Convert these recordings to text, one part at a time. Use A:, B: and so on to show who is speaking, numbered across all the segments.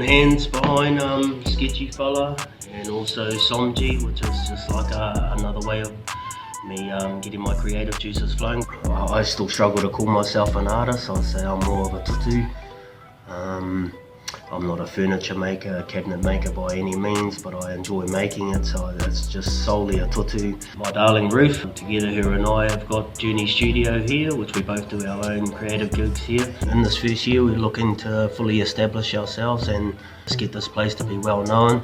A: hands behind Sketchy Fella and also Somji, which is just like another way of me getting my creative juices flowing. I still struggle to call myself an artist. I say I'm more of a tutu. I'm not a furniture maker, a cabinet maker by any means, but I enjoy making it, so it's just solely a tutu. My darling Ruth, together her and I have got Journey Studio here, which we both do our own creative gigs here. In this first year we're looking to fully establish ourselves and just get this place to be well known,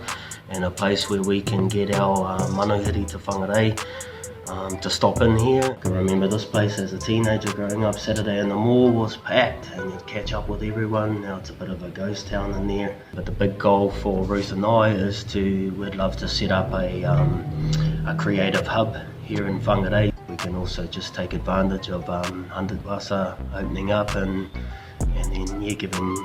A: and a place where we can get our manuhiri to Whangarei to stop in here. I can remember this place as a teenager growing up. Saturday in the mall was packed and you'd catch up with everyone. Now it's a bit of a ghost town in there. But the big goal for Ruth and I is we'd love to set up a creative hub here in Whangarei. We can also just take advantage of 100 Wasa opening up and then giving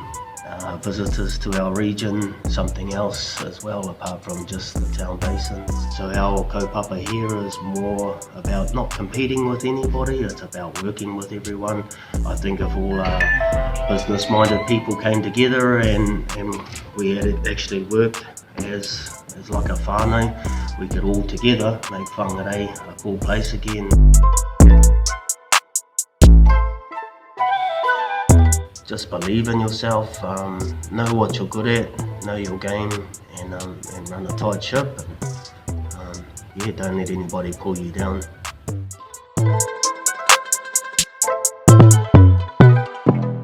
A: visitors to our region something else as well apart from just the town basins. So our kaupapa here is more about not competing with anybody, it's about working with everyone. I think if all business minded people came together and we had actually worked as like a whānau, we could all together make Whangarei a cool place again. Just believe in yourself, know what you're good at, know your game, and run a tight ship. Yeah, don't let anybody pull you down.